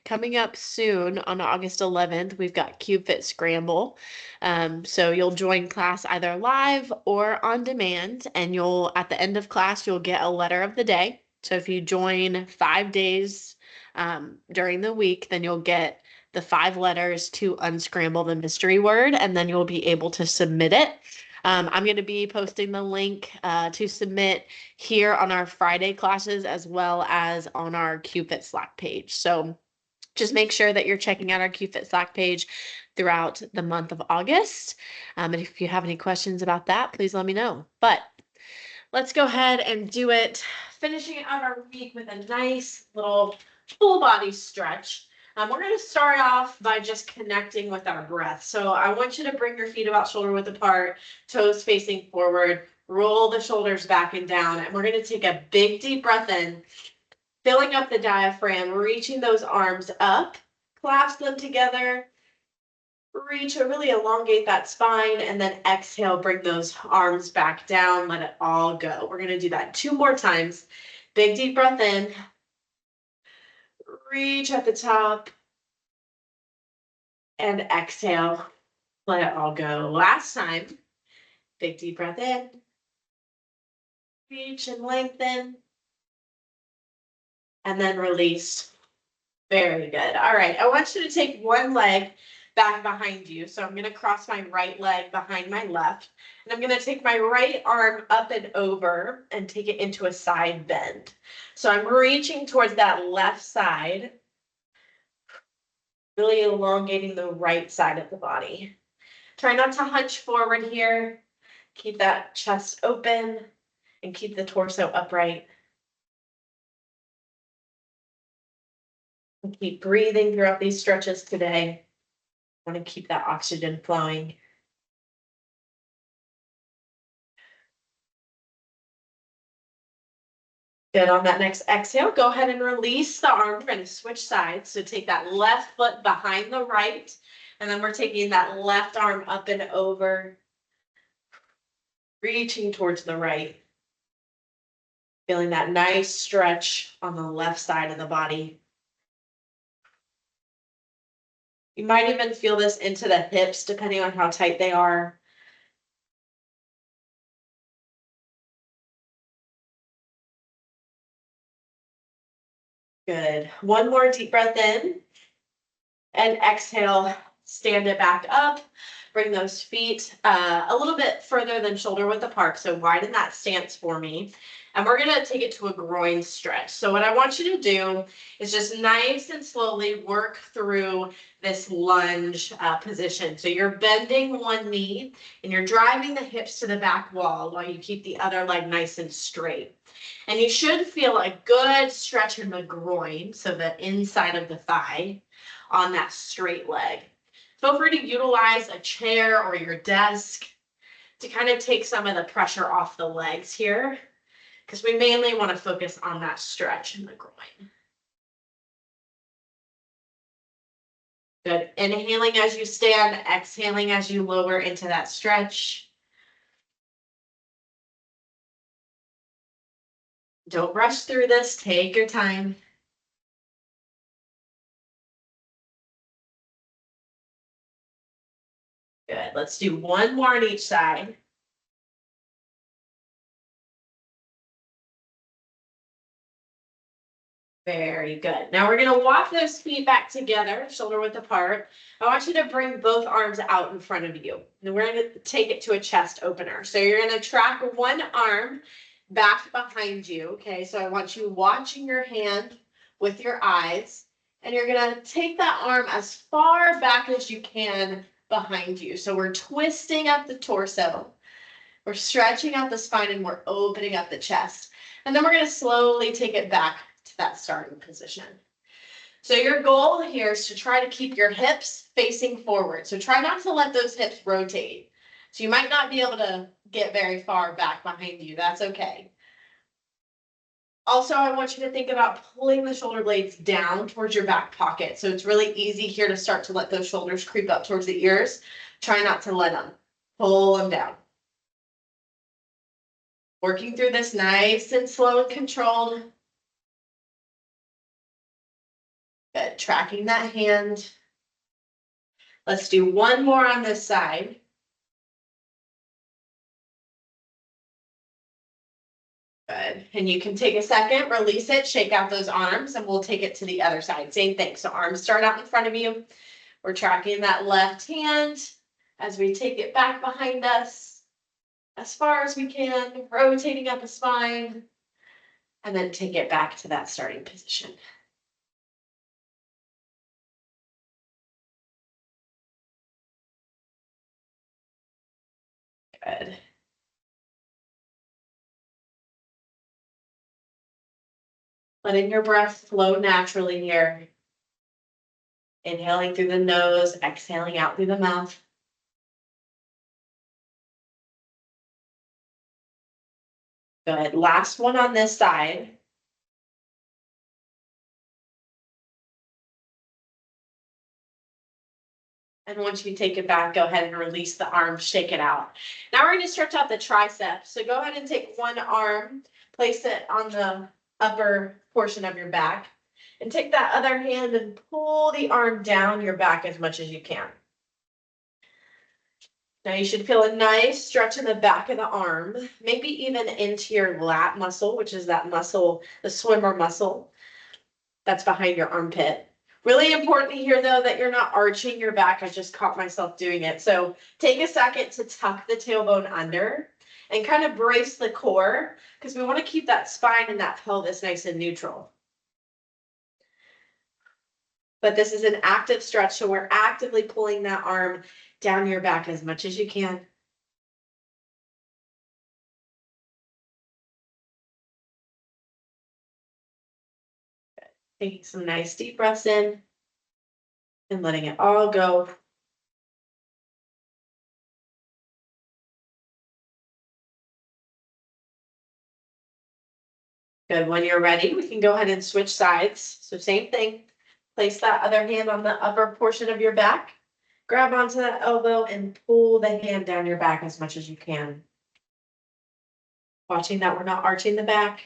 coming up soon on August 11th, we've got Cube Fit Scramble. So you'll join class either live or on demand, and at the end of class, you'll get a letter of the day. So if you join 5 days during the week, then you'll get the 5 letters to unscramble the mystery word, and then you'll be able to submit it. I'm going to be posting the link to submit here on our Friday classes as well as on our Cube Fit Slack page. So just make sure that you're checking out our Cube Fit Slack page throughout the month of August. And if you have any questions about that, please let me know. But let's go ahead and do it. Finishing out our week with a nice little full body stretch. We're going to start off by just connecting with our breath. So I want you to bring your feet about shoulder width apart, toes facing forward, roll the shoulders back and down. And we're going to take a big deep breath in, filling up the diaphragm, reaching those arms up, clasp them together, reach or really elongate that spine, and then exhale, bring those arms back down, let it all go. We're going to do that 2 more times. Big deep breath in, reach at the top, and exhale, let it all go. Last time, big deep breath in, reach and lengthen, and then release. Very good. All right, I want you to take one leg back behind you. So I'm going to cross my right leg behind my left, and I'm going to take my right arm up and over and take it into a side bend. So I'm reaching towards that left side, really elongating the right side of the body. Try not to hunch forward here. Keep that chest open and keep the torso upright. And keep breathing throughout these stretches today. I want to keep that oxygen flowing. Good. On that next exhale, go ahead and release the arm. We're going to switch sides. So take that left foot behind the right, and then we're taking that left arm up and over, reaching towards the right. Feeling that nice stretch on the left side of the body. You might even feel this into the hips, depending on how tight they are. Good. One more deep breath in. And exhale, stand it back up. Bring those feet a little bit further than shoulder width apart. So widen that stance for me. And we're going to take it to a groin stretch. So what I want you to do is just nice and slowly work through this lunge position. So you're bending one knee and you're driving the hips to the back wall while you keep the other leg nice and straight. And you should feel a good stretch in the groin, so the inside of the thigh on that straight leg. Feel free to utilize a chair or your desk to kind of take some of the pressure off the legs here, because we mainly want to focus on that stretch in the groin. Good. Inhaling as you stand, exhaling as you lower into that stretch. Don't rush through this. Take your time. Good. Let's do one more on each side. Very good. Now we're going to walk those feet back together, shoulder width apart. I want you to bring both arms out in front of you. And we're going to take it to a chest opener. So you're going to track one arm back behind you. Okay, so I want you watching your hand with your eyes. And you're going to take that arm as far back as you can behind you. So we're twisting up the torso. We're stretching out the spine and we're opening up the chest. And then we're going to slowly take it back to that starting position. So your goal here is to try to keep your hips facing forward. So try not to let those hips rotate. So you might not be able to get very far back behind you. That's okay. Also, I want you to think about pulling the shoulder blades down towards your back pocket. So it's really easy here to start to let those shoulders creep up towards the ears. Try not to let them. Pull them down. Working through this nice and slow and controlled. Good. Good, tracking that hand. Let's do one more on this side. Good, and you can take a second, release it, shake out those arms, and we'll take it to the other side. Same thing, so arms start out in front of you. We're tracking that left hand as we take it back behind us as far as we can, rotating up the spine, and then take it back to that starting position. Good. Letting your breath flow naturally here. Inhaling through the nose, exhaling out through the mouth. Good. Last one on this side. And once you take it back, go ahead and release the arm, shake it out. Now we're going to stretch out the triceps. So go ahead and take one arm, place it on the upper portion of your back, and take that other hand and pull the arm down your back as much as you can. Now you should feel a nice stretch in the back of the arm, maybe even into your lat muscle, which is that muscle, the swimmer muscle that's behind your armpit. Really important here though that you're not arching your back. I just caught myself doing it. So take a second to tuck the tailbone under and kind of brace the core because we want to keep that spine and that pelvis nice and neutral. But this is an active stretch, so we're actively pulling that arm down your back as much as you can. Taking some nice deep breaths in and letting it all go. Good. When you're ready, we can go ahead and switch sides. So same thing. Place that other hand on the upper portion of your back. Grab onto that elbow and pull the hand down your back as much as you can. Watching that we're not arching the back.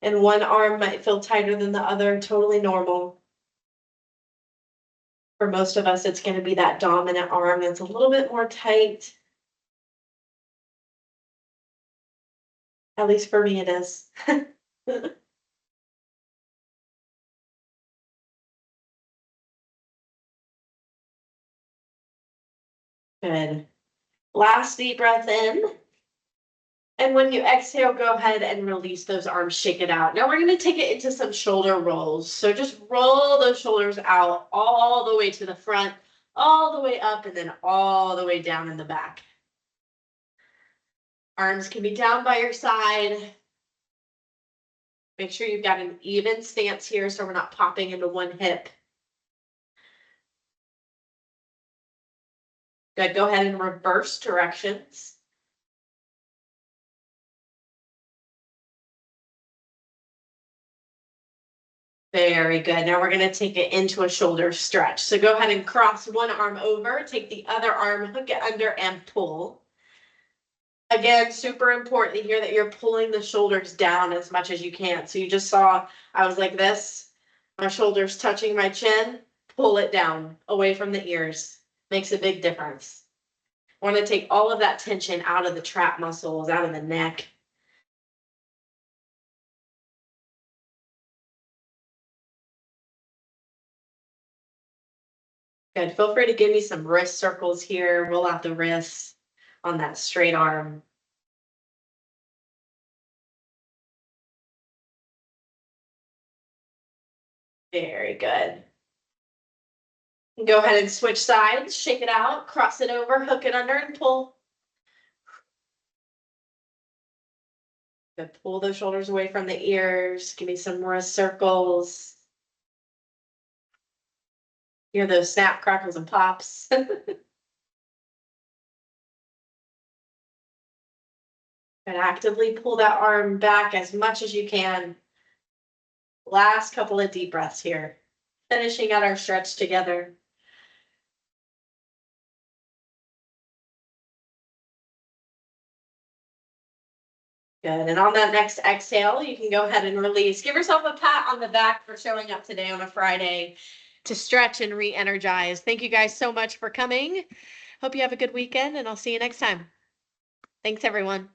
And one arm might feel tighter than the other, totally normal. For most of us, it's going to be that dominant arm that's a little bit more tight. At least for me, it is. Good. Last deep breath in. And when you exhale, go ahead and release those arms, shake it out. Now we're going to take it into some shoulder rolls. So just roll those shoulders out all the way to the front, all the way up, and then all the way down in the back. Arms can be down by your side. Make sure you've got an even stance here so we're not popping into one hip. Good. Go ahead and reverse directions. Very good. Now we're going to take it into a shoulder stretch. So go ahead and cross one arm over, take the other arm, hook it under and pull. Again, super important here that you're pulling the shoulders down as much as you can. So you just saw I was like this, my shoulders touching my chin, pull it down away from the ears. Makes a big difference. I want to take all of that tension out of the trap muscles, out of the neck. Good. Feel free to give me some wrist circles here. Roll out the wrists on that straight arm. Very good. Go ahead and switch sides, shake it out, cross it over, hook it under and pull. Good. Pull those shoulders away from the ears. Give me some wrist circles. Hear those snap, crackles, and pops. And actively pull that arm back as much as you can. Last couple of deep breaths here. Finishing out our stretch together. Good. And on that next exhale, you can go ahead and release. Give yourself a pat on the back for showing up today on a Friday to stretch and re-energize. Thank you guys so much for coming. Hope you have a good weekend, and I'll see you next time. Thanks, everyone.